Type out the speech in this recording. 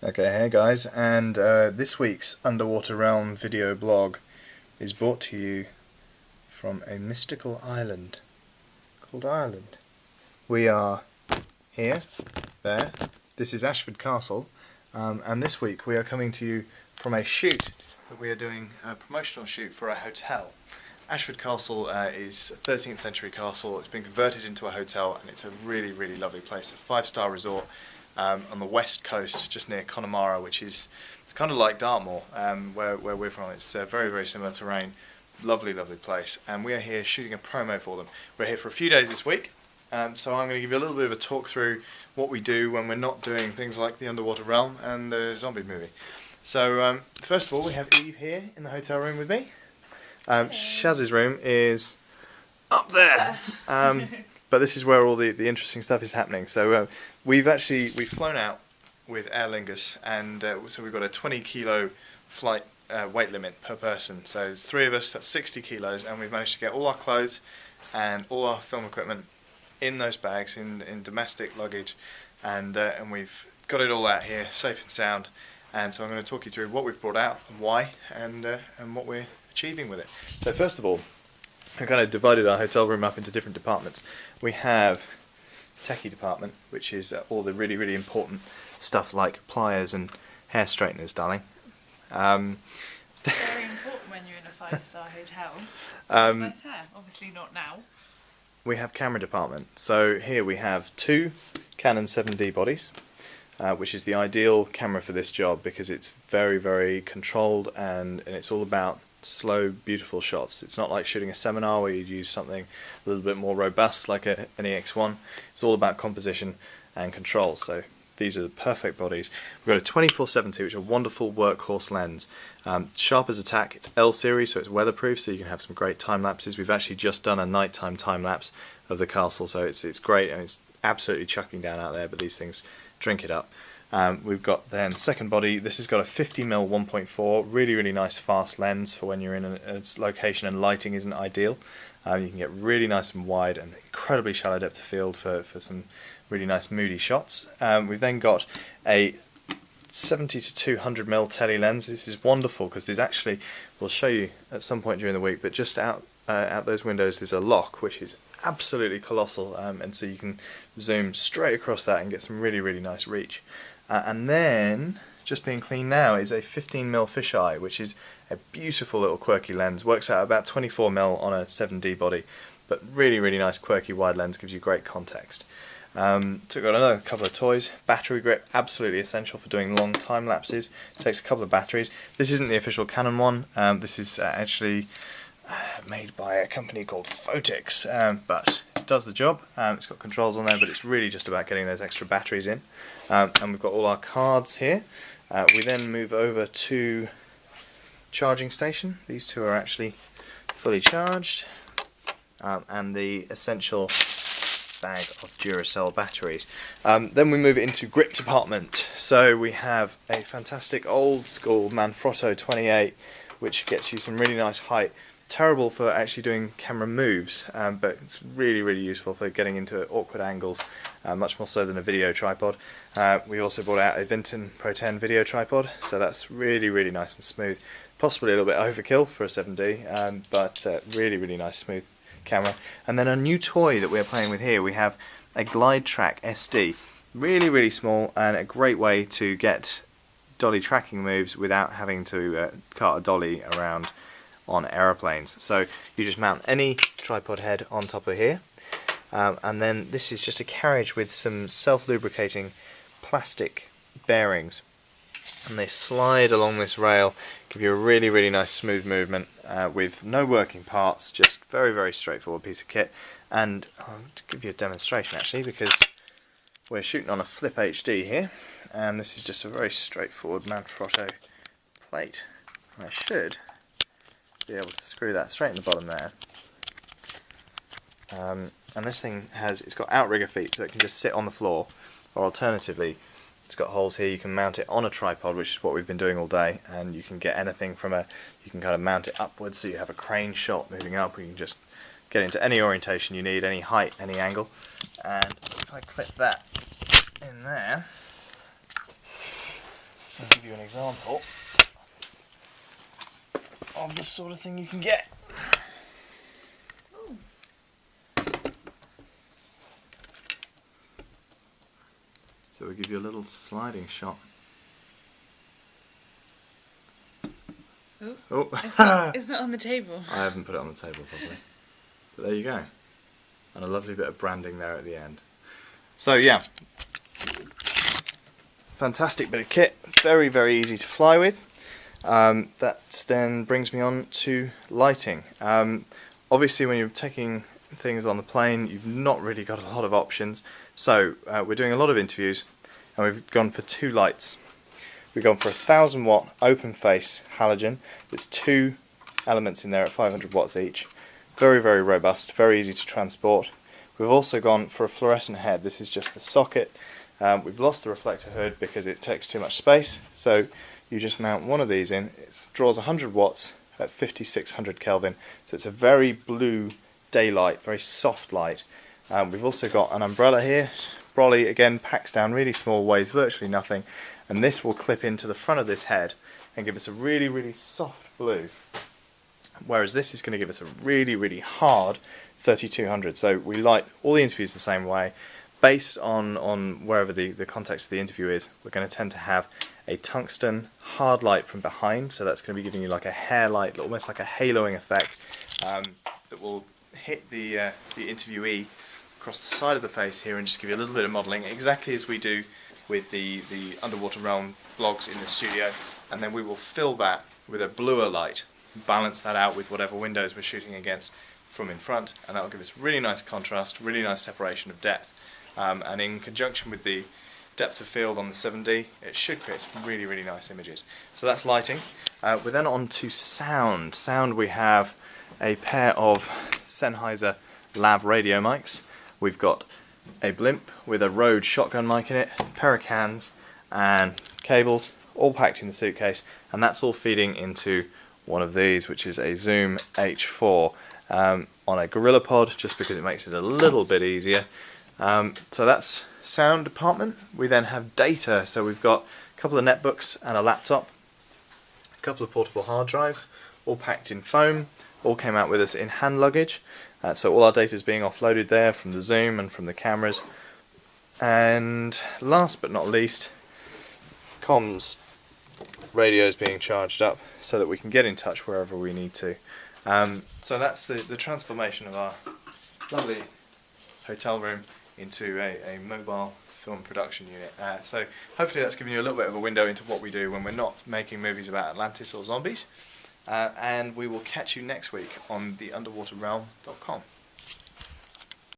Okay, hey guys, and this week's Underwater Realm video blog is brought to you from a mystical island called Ireland. We are here, there. This is Ashford Castle, and this week we are coming to you from a shoot that we are doing, a promotional shoot for a hotel. Ashford Castle is a 13th century castle. It's been converted into a hotel, and it's a really, really lovely place. A 5-star resort on the west coast, just near Connemara, which is it's kind of like Dartmoor, where we're from. It's very, very similar terrain. Lovely, lovely place. And we are here shooting a promo for them. We're here for a few days this week, so I'm going to give you a little bit of a talk through what we do when we're not doing things like the Underwater Realm and the zombie movie. So first of all, we have Eve here in the hotel room with me. Shaz's room is up there, but this is where all the interesting stuff is happening. So we've flown out with Aer Lingus, and so we've got a 20 kilo flight weight limit per person. So there's 3 of us, that's 60 kilos, and we've managed to get all our clothes and all our film equipment in those bags, in domestic luggage, and we've got it all out here, safe and sound. And so I'm going to talk you through what we've brought out and why, and what we're achieving with it. So first of all, I kind of divided our hotel room up into different departments. We have techie department, which is all the really, really important stuff like pliers and hair straighteners, darling. Very important when you're in a 5-star hotel. Nice hair, obviously not now. We have camera department. So here we have 2 Canon 7D bodies, which is the ideal camera for this job because it's very, very controlled and it's all about slow, beautiful shots. It's not like shooting a seminar where you'd use something a little bit more robust like an EX1. It's all about composition and control. So these are the perfect bodies. We've got a 24-70, which is a wonderful workhorse lens. Sharp as a tack. It's L series, so it's weatherproof, so you can have some great time lapses. We've actually just done a nighttime time lapse of the castle, so it's great, and it's absolutely chucking down out there. But these things drink it up. We've got then second body. This has got a 50mm 1.4, really, really nice fast lens for when you're in a location and lighting isn't ideal. You can get really nice and wide and incredibly shallow depth of field for some really nice moody shots. We've then got a 70 to 200mm tele lens. This is wonderful because there's actually, we'll show you at some point during the week, but just out those windows there's a lock which is absolutely colossal, and so you can zoom straight across that and get some really, really nice reach. And then, just being clean now, is a 15mm fisheye, which is a beautiful little quirky lens. Works out about 24mm on a 7D body, but really, really nice quirky wide lens, gives you great context. So we've got another couple of toys. Battery grip, absolutely essential for doing long time lapses. Takes a couple of batteries. This isn't the official Canon one. This is actually made by a company called Photix, but it does the job. It's got controls on there, but it's really just about getting those extra batteries in. And we've got all our cards here. We then move over to charging station. These 2 are actually fully charged, and the essential bag of Duracell batteries. Then we move into grip department. So we have a fantastic old school Manfrotto 28, which gets you some really nice height. Terrible for actually doing camera moves, but it's really, really useful for getting into awkward angles, much more so than a video tripod. We also brought out a Vinton Pro 10 video tripod, so that's really, really nice and smooth. Possibly a little bit overkill for a 7D, but really, really nice smooth camera. And then a new toy that we're playing with here, we have a Glide Track SD. Really, really small and a great way to get dolly tracking moves without having to cart a dolly around on aeroplanes. So you just mount any tripod head on top of here, and then this is just a carriage with some self-lubricating plastic bearings, and they slide along this rail, give you a really, really nice smooth movement with no working parts, just very, very straightforward piece of kit. And I'll give you a demonstration actually, because we're shooting on a Flip HD here, and this is just a very straightforward Manfrotto plate. I should be able to screw that straight in the bottom there. And this thing it's got outrigger feet, so it can just sit on the floor, or alternatively it's got holes here. You can mount it on a tripod, which is what we've been doing all day, and you can get anything from you can kind of mount it upwards, so you have a crane shot moving up, or you can just get into any orientation you need, any height, any angle. And if I clip that in there, I'll give you an example of the sort of thing you can get. So we'll give you a little sliding shot. Oh, it's not on the table. I haven't put it on the table properly. But there you go. And a lovely bit of branding there at the end. So yeah, fantastic bit of kit, very, very easy to fly with. That then brings me on to lighting. Obviously when you're taking things on the plane, you've not really got a lot of options. So we're doing a lot of interviews and we've gone for 2 lights. We've gone for a 1000 watt open face halogen. There's 2 elements in there at 500 watts each. Very, very robust, very easy to transport. We've also gone for a fluorescent head. This is just the socket. We've lost the reflector hood because it takes too much space. So you just mount one of these in. It draws 100 watts at 5600 Kelvin. So it's a very blue daylight, very soft light. We've also got an umbrella here. Brolly again packs down really small, weighs virtually nothing. And this will clip into the front of this head and give us a really, really soft blue. Whereas this is going to give us a really, really hard 3200. So we light all the interviews the same way. Based on wherever the context of the interview is, we're going to tend to have a tungsten hard light from behind. So that's going to be giving you like a hair light, almost like a haloing effect that will hit the interviewee across the side of the face here and just give you a little bit of modelling, exactly as we do with the Underwater Realm vlogs in the studio. And then we will fill that with a bluer light, balance that out with whatever windows we're shooting against from in front, and that will give us really nice contrast, really nice separation of depth. And in conjunction with the depth of field on the 7D, it should create some really, really nice images. So that's lighting. We're then on to sound. Sound, we have a pair of Sennheiser lav radio mics. We've got a blimp with a Rode shotgun mic in it, a pair of cans and cables, all packed in the suitcase, and that's all feeding into one of these, which is a Zoom H4 on a Gorilla Pod, just because it makes it a little bit easier. So that's sound department. We then have data, so we've got a couple of netbooks and a laptop, a couple of portable hard drives, all packed in foam, all came out with us in hand luggage. So all our data is being offloaded there from the Zoom and from the cameras. And last but not least, comms radios being charged up so that we can get in touch wherever we need to. So that's the transformation of our lovely hotel room into a mobile film production unit. So hopefully that's given you a little bit of a window into what we do when we're not making movies about Atlantis or zombies. And we will catch you next week on theunderwaterrealm.com.